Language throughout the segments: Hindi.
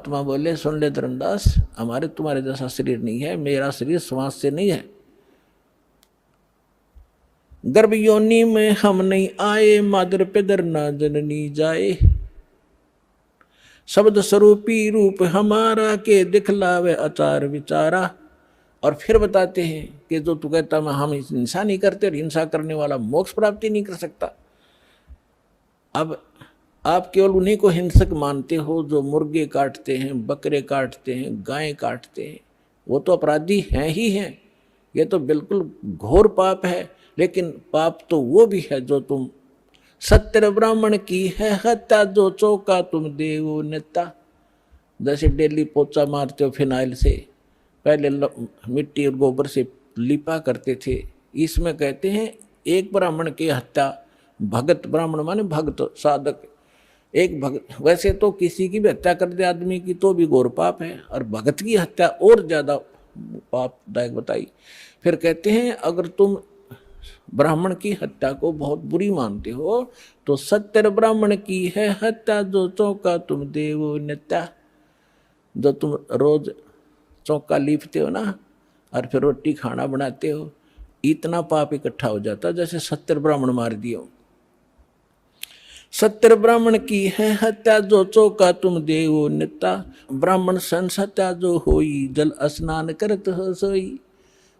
परमात्मा बोले, सुन ले धर्मदास, हमारे तुम्हारे जैसा शरीर नहीं है, मेरा शरीर श्वास से नहीं है। गर्भ योनि में हम नहीं आए, मादर पिदर ना जननी जाए। शब्द स्वरूपी रूप हमारा, के दिखलावे आचार विचारा। और फिर बताते हैं कि जो तू कहता मैं हम हिंसा नहीं करते, और हिंसा करने वाला मोक्ष प्राप्ति नहीं कर सकता। अब आप केवल उन्हीं को हिंसक मानते हो जो मुर्गे काटते हैं, बकरे काटते हैं, गायें काटते हैं। वो तो अपराधी हैं ही हैं, ये तो बिल्कुल घोर पाप है। लेकिन पाप तो वो भी है जो तुम सत्य ब्राह्मण की है हत्या, जो चौका तुम देवो नेता। जैसे डेली पोचा मारते हो फिनाइल से, पहले मिट्टी और गोबर से लिपा करते थे, इसमें कहते हैं एक ब्राह्मण की हत्या, भगत, ब्राह्मण माने भक्त साधक, एक भगत। वैसे तो किसी की भी हत्या कर दे आदमी की तो भी घोर पाप है, और भगत की हत्या और ज्यादा पापदायक बताई। फिर कहते हैं अगर तुम ब्राह्मण की हत्या को बहुत बुरी मानते हो तो सत्तर ब्राह्मण की है हत्या, जो चौका तुम देवो नेता। जो तुम रोज चौका लीपते हो ना, और फिर रोटी खाना बनाते हो, इतना पाप इकट्ठा हो जाता जैसे 70 ब्राह्मण मार दिए। 70 ब्राह्मण की है हत्या, जो चौका तुम देवो नेता। ब्राह्मण संस हत्या जो होई, जल स्नान करत हो सोई।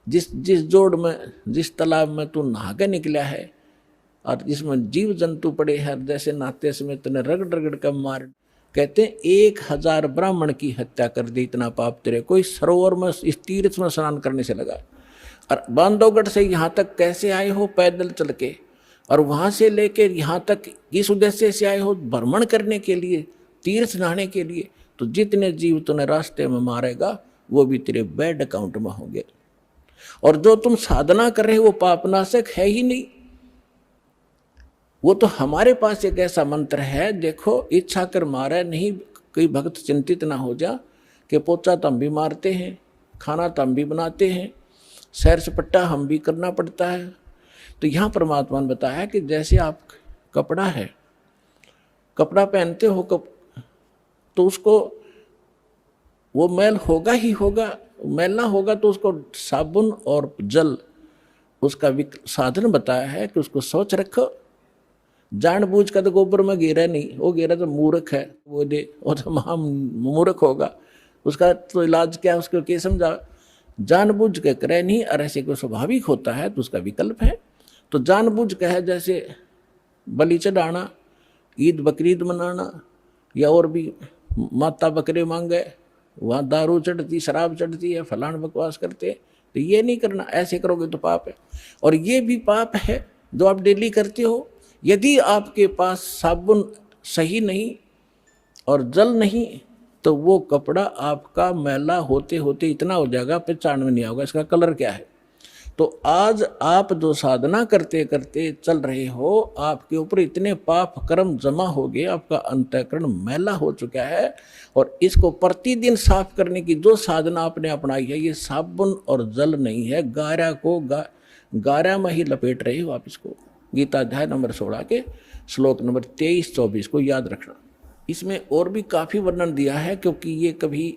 जिस जोड़ में, जिस तालाब में तू नहा के निकला है और जिसमें जीव जंतु पड़े हैं, जैसे नहाते समय तूने रगड़ रगड़ कर मार, कहते हैं 1000 ब्राह्मण की हत्या कर दी, इतना पाप तेरे कोई सरोवर में, इस तीर्थ में स्नान करने से लगा। और बांधवगढ़ से यहाँ तक कैसे आए हो, पैदल चल के, और वहाँ से लेके यहाँ तक किस उद्देश्य से आए हो, भ्रमण करने के लिए, तीर्थ नहाने के लिए। तो जितने जीव तूने रास्ते में मारेगा वो भी तेरे बैड अकाउंट में होंगे। और जो तुम साधना कर रहे हो वो पापनाशक है ही नहीं। वो तो हमारे पास एक ऐसा मंत्र है, देखो, इच्छा कर मारे नहीं, कोई भक्त चिंतित ना हो जा कि पोचा तो हम भी मारते हैं, खाना तो हम भी बनाते हैं, सैर सपट्टा हम भी करना पड़ता है। तो यहाँ परमात्मा ने बताया कि जैसे आप कपड़ा है, कपड़ा पहनते हो तो उसको वो मैल होगा ही होगा, मैल ना होगा तो उसको साबुन और जल उसका साधन बताया है कि उसको स्वच्छ रखो। जानबूझ कर तो गोबर में गिरा नहीं, वो गिरा तो मूर्ख है, वो तो महा मूर्ख होगा, उसका तो इलाज क्या है, उसको क्या समझा। जानबूझ के करे नहीं, और ऐसे को स्वाभाविक होता है तो उसका विकल्प है। तो जानबूझ के है जैसे बलि चढ़ाना, ईद बकरीद मनाना, या और भी माता बकरे मांगे, वहाँ दारू चढ़ती, शराब चढ़ती है, फलान बकवास करते, तो ये नहीं करना। ऐसे करोगे तो पाप है। और ये भी पाप है जो आप डेली करते हो। यदि आपके पास साबुन सही नहीं और जल नहीं तो वो कपड़ा आपका मैला होते होते इतना हो जाएगा, पहचान में नहीं आएगा इसका कलर क्या है। तो आज आप जो साधना करते करते चल रहे हो, आपके ऊपर इतने पाप कर्म जमा हो गए, आपका अंतःकरण मैला हो चुका है। और इसको प्रतिदिन साफ करने की जो साधना आपने अपनाई है, ये साबुन और जल नहीं है, गारा को गारा में ही लपेट रहे हो आप इसको। गीता अध्याय नंबर 16 के श्लोक नंबर 23-24 को याद रखना। इसमें और भी काफ़ी वर्णन दिया है, क्योंकि ये कभी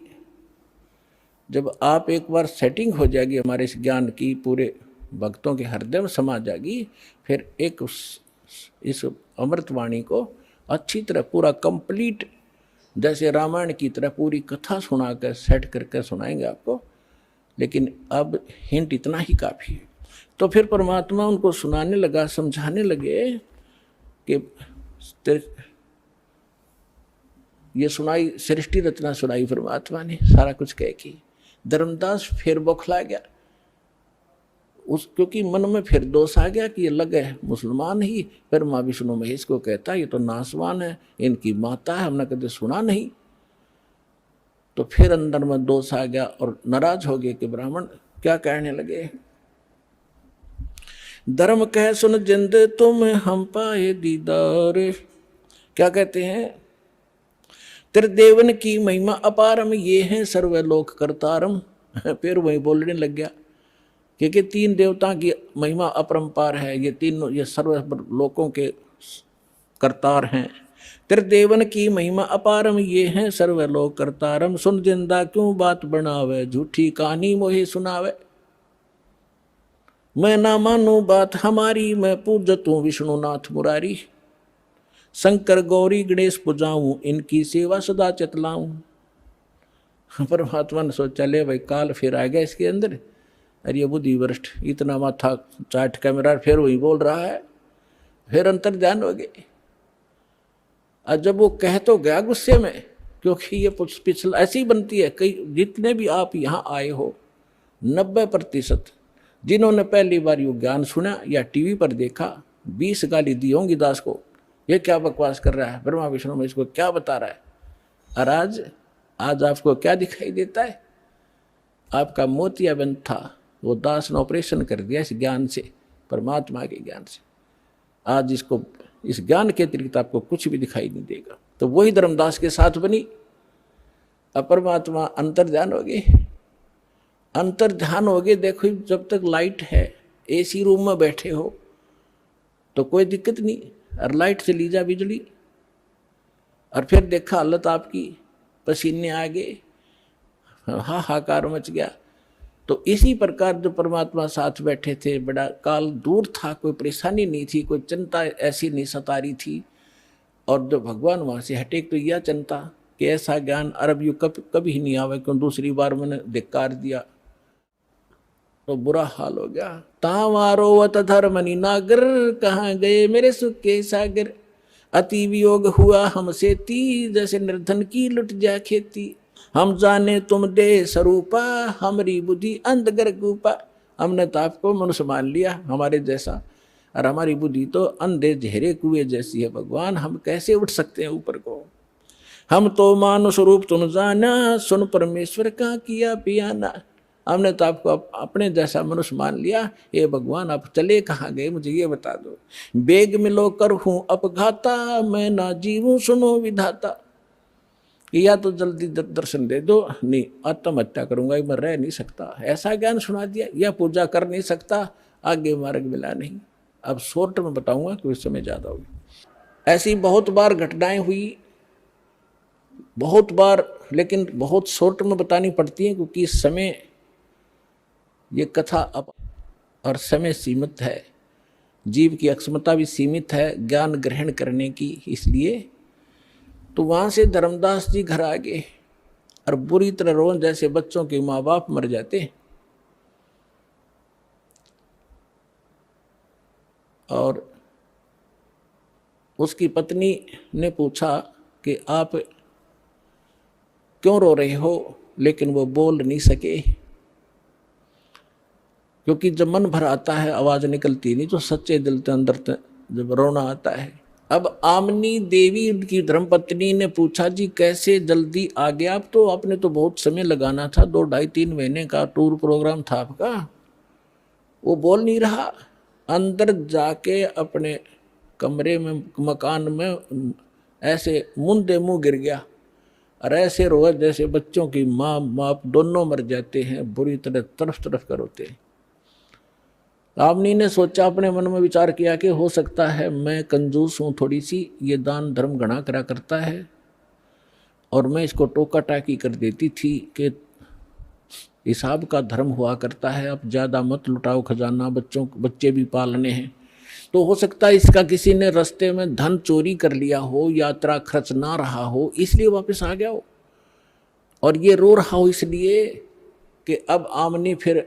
जब आप एक बार सेटिंग हो जाएगी हमारे इस ज्ञान की, पूरे भक्तों के हृदय में समा जाएगी, फिर एक इस अमृतवाणी को अच्छी तरह पूरा कंप्लीट, जैसे रामायण की तरह पूरी कथा सुना कर सेट करके सुनाएंगे आपको। लेकिन अब हिंट इतना ही काफ़ी है। तो फिर परमात्मा उनको सुनाने लगा, समझाने लगे कि ये सुनाई, सृष्टि रचना सुनाई परमात्मा ने, सारा कुछ कह की। धर्मदास फिर बौखला गया, क्योंकि मन में फिर दोष आ गया कि ये लगे मुसलमान ही, फिर माँ विष्णु महेश को कहता है ये तो नासवान है, इनकी माता है, हमने कभी सुना नहीं। तो फिर अंदर में दोष आ गया और नाराज हो गए कि ब्राह्मण क्या कहने लगे। धर्म कह सुन जिंद तुम हम पाए दीदार। क्या कहते हैं, तेरे देवन की महिमा अपारम, ये है सर्वलोक करतारम। फिर वही बोलने लग गया क्योंकि 3 देवता की महिमा अपरंपार है, ये तीनों, ये सर्व लोकों के करतार हैं। त्रिदेवन की महिमा अपारम, ये है सर्वलोक करतारम। सुन जिंदा क्यों बात बनावे, झूठी कहानी मोहे सुनावे। मैं ना मानू बात हमारी, मैं पूजतू विष्णुनाथ मुरारी। शंकर गौरी गणेश पुजाऊं, इनकी सेवा सदा चितलाऊं। परमात्मा ने सोचा ले भाई काल फिर आ गया इसके अंदर, अरे ये बुद्धि भ्रष्ट, इतना माथा चाट का मेरा फिर वही बोल रहा है। फिर अंतर ध्यान हो गए। और जब वो कह तो गया गुस्से में, क्योंकि ये पिछला ऐसी बनती है, कई जितने भी आप यहाँ आए हो 90% जिन्होंने पहली बार यो ज्ञान सुना या टीवी पर देखा, 20 गाली दी होंगी दास को, ये क्या बकवास कर रहा है, ब्रह्मा विष्णु में इसको क्या बता रहा है। और आज आपको क्या दिखाई देता है, आपका मोतियाबिंद था, वो दास ने ऑपरेशन कर दिया इस ज्ञान से, परमात्मा के ज्ञान से। आज इसको, इस ज्ञान के अतिरिक्त आपको कुछ भी दिखाई नहीं देगा। तो वही धर्मदास के साथ बनी। अब परमात्मा अंतर ध्यान हो गए, अंतर ध्यान हो गए। देखो जब तक लाइट है, एसी रूम में बैठे हो तो कोई दिक्कत नहीं, और लाइट से ली जा बिजली, और फिर देखा हालत आपकी, पसीने आ गए, हाहाकार मच गया। तो इसी प्रकार जो परमात्मा साथ बैठे थे, बड़ा काल दूर था, कोई परेशानी नहीं थी, कोई चिंता ऐसी नहीं सता रही थी। और जो भगवान वहाँ से हटे तो यह चिंता कि ऐसा ज्ञान अरब यु कभी नहीं आवे, क्यों दूसरी बार मैंने धिक्कार दिया तो बुरा हाल हो गया। तावारोवत धर्मनि नागर, कहाँ गए मेरे सुख के सागर। अति वियोग हुआ हमसे ती, जैसे निर्धन की लुट जा खेती। हम जाने तुम दे स्वरूपा, हमारी बुद्धि अंधगर गुपा। हमने तो आपको मनुष्य मान लिया हमारे जैसा, और हमारी बुद्धि तो अंधे झेरे कुएं जैसी है। भगवान हम कैसे उठ सकते हैं ऊपर को। हम तो मानुष रूप तुम जाना, सुन परमेश्वर का किया पियाना। हमने तो आपको अपने जैसा मनुष्य मान लिया। ये भगवान आप चले कहाँ गए, मुझे ये बता दो। बेग मिलो कर हूँ अपघाता, मैं ना जीवूं सुनो विधाता। या तो जल्दी दर्शन दे दो, नहीं आत्महत्या करूंगा, मैं रह नहीं सकता। ऐसा ज्ञान सुना दिया, या पूजा कर नहीं सकता, आगे मार्ग मिला नहीं। अब शॉर्ट में बताऊंगा क्योंकि समय ज्यादा होगी। ऐसी बहुत बार घटनाएं हुई, बहुत बार, लेकिन बहुत शॉर्ट में बतानी पड़ती है क्योंकि समय, ये कथा और समय सीमित है, जीव की अक्षमता भी सीमित है ज्ञान ग्रहण करने की, इसलिए। तो वहाँ से धर्मदास जी घर आ गए और बुरी तरह रो, जैसे बच्चों के माँ बाप मर जाते। और उसकी पत्नी ने पूछा कि आप क्यों रो रहे हो, लेकिन वो बोल नहीं सके, क्योंकि जब मन भर आता है आवाज निकलती नहीं, तो सच्चे दिल के अंदर जब रोना आता है। अब आमनी देवी उनकी धर्मपत्नी ने पूछा जी कैसे जल्दी आ गया आप, तो आपने तो बहुत समय लगाना था, 2 ढाई 3 महीने का टूर प्रोग्राम था आपका। वो बोल नहीं रहा, अंदर जाके अपने कमरे में, मकान में ऐसे मुंदे मुंह गिर गया और ऐसे रोए जैसे बच्चों की माँ बाप दोनों मर जाते हैं, बुरी तरह तरफ तरफ कर रोते हैं। आमनी ने सोचा, अपने मन में विचार किया कि हो सकता है मैं कंजूस हूँ थोड़ी सी, ये दान धर्म घना करा करता है और मैं इसको टोका टाकी कर देती थी कि हिसाब का धर्म हुआ करता है, अब ज़्यादा मत लुटाओ खजाना, बच्चे भी पालने हैं। तो हो सकता है इसका किसी ने रास्ते में धन चोरी कर लिया हो, यात्रा खर्च ना रहा हो, इसलिए वापस आ गया हो। और ये रो रहा हो इसलिए कि अब आमनी फिर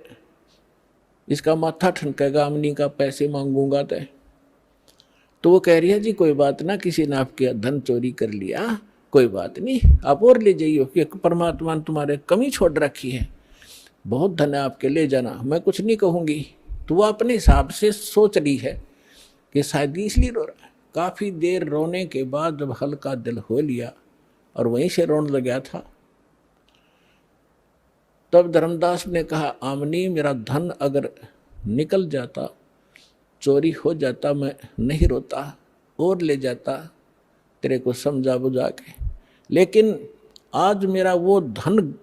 इसका माथा ठनकेगा, आमनी का पैसे मांगूंगा तो वो कह रही है जी कोई बात ना, किसी ने आपके धन चोरी कर लिया, कोई बात नहीं, आप और ले जाइए कि परमात्मा ने तुम्हारे कमी छोड़ रखी है, बहुत धन है आपके, ले जाना, मैं कुछ नहीं कहूँगी। तो वो अपने हिसाब से सोच रही है कि शायद इसलिए रो रहा है। काफ़ी देर रोने के बाद जब हल्का दिल हो लिया और वहीं से रोने लग गया था, तब धर्मदास ने कहा, आमनी मेरा धन अगर निकल जाता, चोरी हो जाता, मैं नहीं रोता और ले जाता तेरे को समझा बुझा के, लेकिन आज मेरा वो धन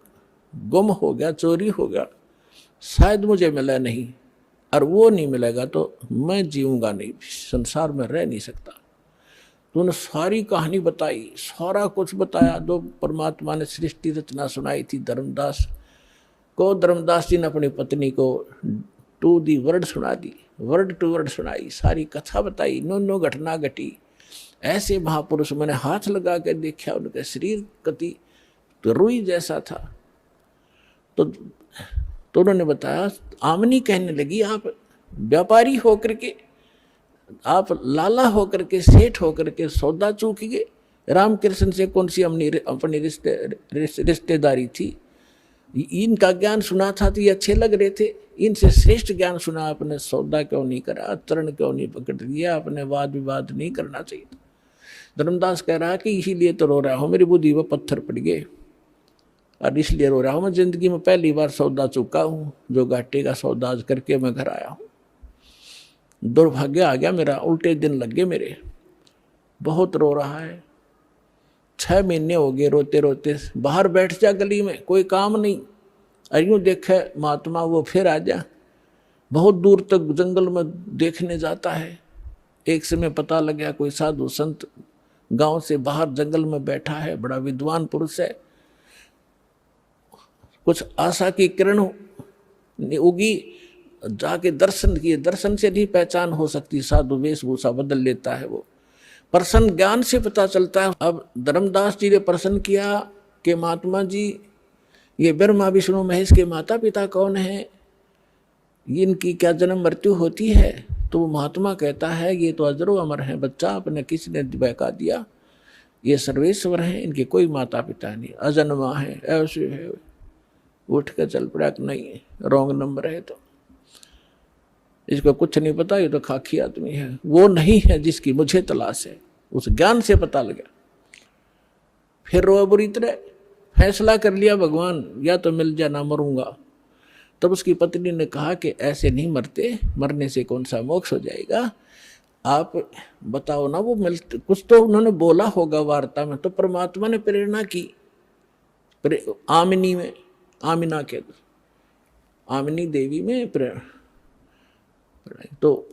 गुम हो गया, चोरी हो गया, शायद मुझे मिला नहीं, और वो नहीं मिलेगा तो मैं जीऊँगा नहीं, संसार में रह नहीं सकता। तूने सारी कहानी बताई, सारा कुछ बताया जो परमात्मा ने सृष्टि रचना सुनाई थी धर्मदास को। धर्मदास जी ने अपनी पत्नी को टू दी वर्ड सुना दी, वर्ड टू वर्ड सुनाई, सारी कथा बताई, नो घटना घटी। ऐसे महापुरुष मैंने हाथ लगा के देखा, उनके शरीर कति तो रुई जैसा था। तो उन्होंने बताया, आमनी कहने लगी, आप व्यापारी होकर के, आप लाला होकर के, सेठ होकर के सौदा चूक गए। रामकृष्ण से कौन सी अपनी रिश्तेदारी थी? इनका ज्ञान सुना था तो ये अच्छे लग रहे थे, इनसे श्रेष्ठ ज्ञान सुना, आपने सौदा क्यों नहीं करा, चरण क्यों नहीं पकड़ लिया, आपने वाद विवाद नहीं करना चाहिए था। धर्मदास कह रहा है कि इसीलिए तो रो रहा हूँ, मेरी बुद्धि पर पत्थर पड़ गए और इसलिए रो रहा हूँ। मैं जिंदगी में पहली बार सौदा चुका हूँ, जो घाटे का सौदा करके मैं घर आया हूँ। दुर्भाग्य आ गया मेरा, उल्टे दिन लग गए मेरे। बहुत रो रहा है, 6 महीने हो गए रोते रोते। बाहर बैठ जा गली में, कोई काम नहीं, अयूं देखे महात्मा वो फिर आ जा। बहुत दूर तक जंगल में देखने जाता है। एक समय पता लग गया कोई साधु संत गांव से बाहर जंगल में बैठा है, बड़ा विद्वान पुरुष है। कुछ आशा की किरण उगी, जाके दर्शन किए, दर्शन से नहीं पहचान हो सकती, साधु वेशभूषा बदल लेता है वो। प्रसन्न ज्ञान से पता चलता है। अब धर्मदास जी ने प्रश्न किया कि महात्मा जी, ये ब्रह्मा विष्णु महेश के माता पिता कौन है, इनकी क्या जन्म मृत्यु होती है? तो वो महात्मा कहता है, ये तो अजरो अमर है बच्चा, आपने किसने बहका दिया, ये सर्वेश्वर हैं, इनके कोई माता पिता नहीं, अजन्मा है, ऐसे है। उठ कर चल पड़ा, नहीं रॉन्ग नंबर है, तो इसको कुछ नहीं पता, ये तो खाकी आदमी है, वो नहीं है जिसकी मुझे तलाश है। उस ज्ञान से पता लगा। फिर रो बुरी तरह, फैसला कर लिया भगवान, या तो मिल जा ना मरूंगा। तब उसकी पत्नी ने कहा कि ऐसे नहीं मरते, मरने से कौन सा मोक्ष हो जाएगा, आप बताओ ना। वो मिलते कुछ तो उन्होंने बोला होगा वार्ता में, तो परमात्मा ने प्रेरणा की आमिनी में, आमिना के आमिनी देवी में प्रेरणा, तो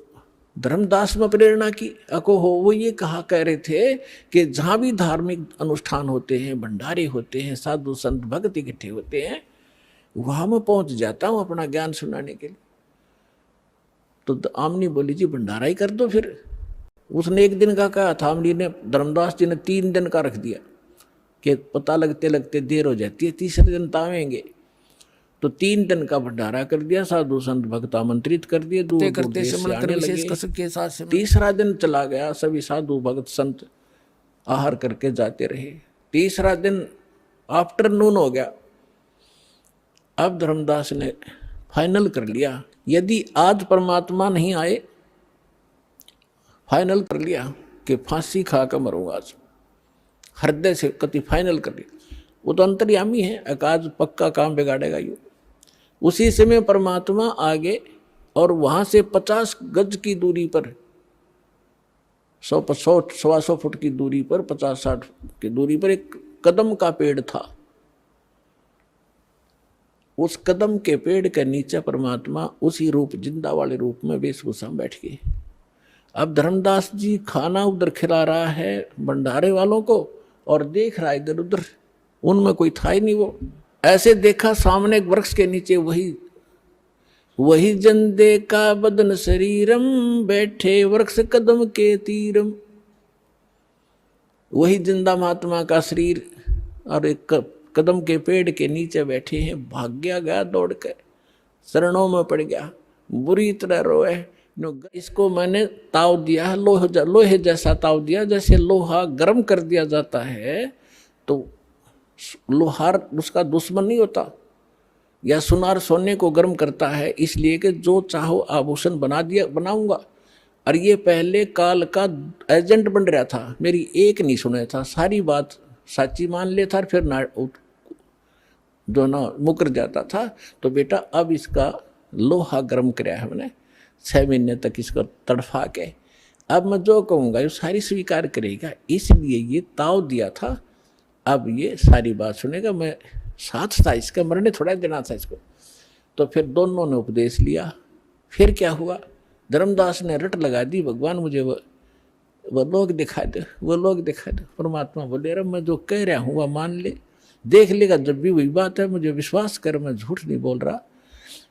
धर्मदास में प्रेरणा की। अको हो वो ये कह रहे थे कि जहाँ भी धार्मिक अनुष्ठान होते हैं, भंडारे होते हैं, साधु संत भक्त इकट्ठे होते हैं, वहां मैं पहुंच जाता हूँ अपना ज्ञान सुनाने के लिए। तो आमनी बोली, जी भंडारा ही कर दो फिर। उसने 1 दिन का कहा था, आमनी ने, धर्मदास जी ने 3 दिन का रख दिया कि पता लगते लगते देर हो जाती है, तीसरे दिन तावेंगे। तो 3 दिन का भंडारा कर दिया, साधु संत भक्त आमंत्रित कर दिए, दूर करते तीसरा दिन चला गया, सभी साधु भक्त संत आहार करके जाते रहे। तीसरा दिन आफ्टरनून हो गया। अब धर्मदास ने फाइनल कर लिया, यदि आज परमात्मा नहीं आए, फाइनल कर लिया कि फांसी खा कर मरूंगा आज, हृदय से कति फाइनल कर लिया। वो तो अंतर्यामी है, आज पक्का काम बिगाड़ेगा यू। उसी समय परमात्मा आगे, और वहां से 50 गज की दूरी पर, 100-125 फुट की दूरी पर, 50-60 की दूरी पर एक कदम का पेड़ था। उस कदम के पेड़ के नीचे परमात्मा उसी रूप, जिंदा वाले रूप में वेशभूषा में बैठ गए। अब धर्मदास जी खाना उधर खिला रहा है भंडारे वालों को, और देख रहा है इधर उधर, उनमें कोई था ही नहीं। वो ऐसे देखा सामने एक वृक्ष के नीचे वही जन देखा बदन शरीरम, बैठे वृक्ष कदम के तीरम। वही जिंदा महात्मा का शरीर और एक कदम के पेड़ के नीचे बैठे हैं। भाग्या गया दौड़ कर, शरणों में पड़ गया, बुरी तरह रोए। इसको मैंने ताव दिया है, लोहे जैसा ताव दिया, जैसे लोहा गर्म कर दिया जाता है तो लोहार उसका दुश्मन नहीं होता, या सुनार सोने को गर्म करता है, इसलिए कि जो चाहो आभूषण बनाऊंगा। और ये पहले काल का एजेंट बन रहा था, मेरी एक नहीं सुना था, सारी बात साची मान लेता, फिर जो ना मुकर जाता था। तो बेटा अब इसका लोहा गर्म कराया है मैंने, 6 महीने तक इसको तड़फा के, अब मैं जो कहूँगा ये सारी स्वीकार करेगा, इसलिए ये ताव दिया था। अब ये सारी बात सुनेगा, मैं साथ था इसका, मरने थोड़ा देना था इसको। तो फिर दोनों ने उपदेश लिया। फिर क्या हुआ, धर्मदास ने रट लगा दी, भगवान मुझे वो वो लोग दिखा दे, वो लोग दिखा दे। परमात्मा बोले अरे मैं जो कह रहा हूँ वह मान ले, देख लेगा जब भी वही बात है, मुझे विश्वास कर, मैं झूठ नहीं बोल रहा,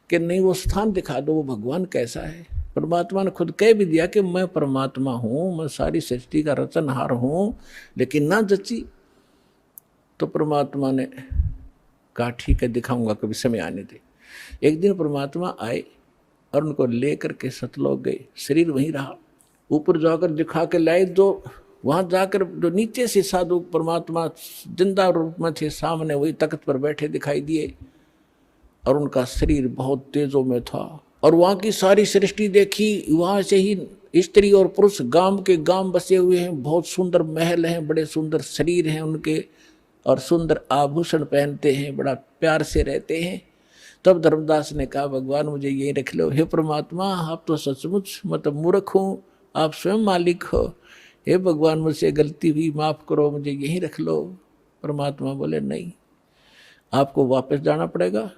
कि नहीं वो स्थान दिखा दो, वो भगवान कैसा है। परमात्मा ने खुद कह भी दिया कि मैं परमात्मा हूँ, मैं सारी सृष्टि का रचनहार हूँ, लेकिन ना जची। तो परमात्मा ने कहा ठीक है दिखाऊंगा, कभी समय आने दे। एक दिन परमात्मा आए और उनको लेकर के सतलोक गए, शरीर वहीं रहा। ऊपर जाकर दिखा के लाए, जो वहां जाकर जो नीचे से साधु परमात्मा जिंदा रूप में थे, सामने वही तख्त पर बैठे दिखाई दिए, और उनका शरीर बहुत तेजों में था। और वहां की सारी सृष्टि देखी, वहां से ही स्त्री और पुरुष गांव के गांव बसे हुए हैं, बहुत सुंदर महल हैं, बड़े सुंदर शरीर हैं उनके, और सुंदर आभूषण पहनते हैं, बड़ा प्यार से रहते हैं। तब धर्मदास ने कहा भगवान मुझे यही रख लो। हे परमात्मा आप तो सचमुच मतलब मूर्ख हूँ, आप स्वयं मालिक हो, हे भगवान मुझसे गलती हुई, माफ करो, मुझे यहीं रख लो। परमात्मा बोले नहीं, आपको वापस जाना पड़ेगा,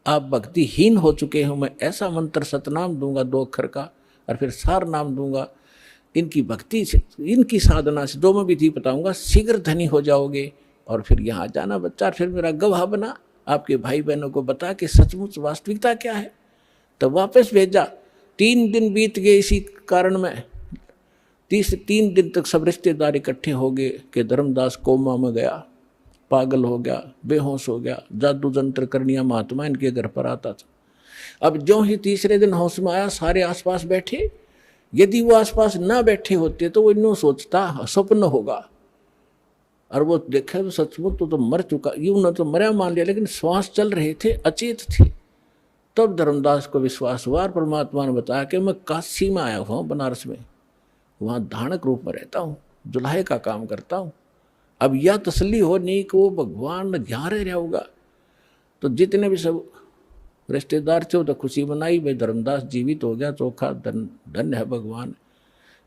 आप भक्तिहीन हो चुके हो। मैं ऐसा मंत्र सतनाम दूंगा 2 अक्षर का, और फिर सार नाम दूंगा, इनकी भक्ति से, इनकी साधना से, 2 में विधि बताऊंगा, शीघ्र धनी हो जाओगे। और फिर यहाँ जाना बच्चा, फिर मेरा गवाह बना, आपके भाई बहनों को बता कि सचमुच वास्तविकता क्या है। तब वापस भेजा। 3 दिन बीत गए इसी कारण में। 3 दिन तक सब रिश्तेदार इकट्ठे हो गए कि धर्मदास कोमा में गया, पागल हो गया, बेहोश हो गया, जादू जंत्र करनिया महात्मा इनके घर पर आता था। अब जो ही तीसरे दिन होश में आया, सारे आसपास बैठे। यदि वो आसपास ना बैठे होते तो वो यूं सोचता स्वप्न होगा, और वो देखा तो सचमुच तो मर चुका, यूं न तो मरा मान लिया, लेकिन श्वास चल रहे थे, अचेत थे। तब धर्मदास को विश्वास हुआ, परमात्मा ने बताया कि मैं काशी में आया हुआ हूँ, बनारस में, वहाँ धानक रूप में रहता हूँ, जुल्हे का काम करता हूँ। अब यह तसल्ली हो नहीं कि वो भगवान यहाँ रह रहा होगा। तो जितने भी सब रिश्तेदार थे वो तो खुशी मनाई, भाई धर्मदास जीवित हो गया, चोखा धन्य है भगवान।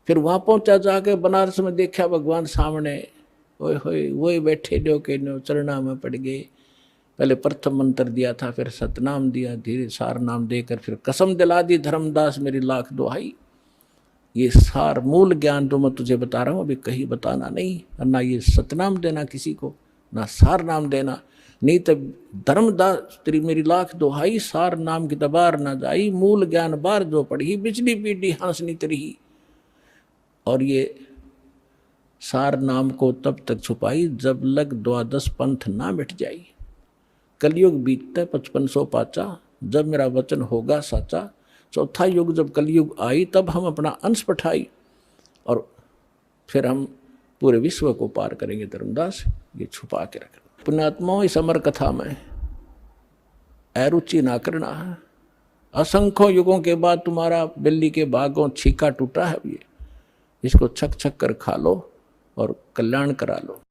फिर वहाँ पहुँचा, जाके बनारस में देखा भगवान सामने, ओए होए वही बैठे जो के चरणा में पड़ गए। पहले प्रथम मंत्र दिया था, फिर सतनाम दिया, धीरे सार नाम देकर फिर कसम दिला दी, धर्मदास मेरी लाख दुहाई, ये सार मूल ज्ञान जो मैं तुझे बता रहा हूँ अभी कहीं बताना नहीं, और ना ये सतनाम देना किसी को, ना सार नाम देना, नहीं तब धर्मदास तेरी मेरी लाख दुहाई, सार नाम की दबार ना जाई, मूल ज्ञान बार जो पढ़ी, बिजली पीढ़ी हंसनी तरी। और ये सार नाम को तब तक छुपाई जब लग 12 पंथ ना मिट जाई। कलयुग बीतता 5500 पाचा, जब मेरा वचन होगा साचा। चौथा युग जब कलयुग आई तब हम अपना अंश पठाई, और फिर हम पूरे विश्व को पार करेंगे। धर्मदास ये छुपा के रखना। पुण्यात्माओं इस अमर कथा में अरुचि ना करना है। असंख्यों युगों के बाद तुम्हारा बिल्ली के बागों छीका टूटा है, ये इसको छक छक कर खा लो और कल्याण करा लो।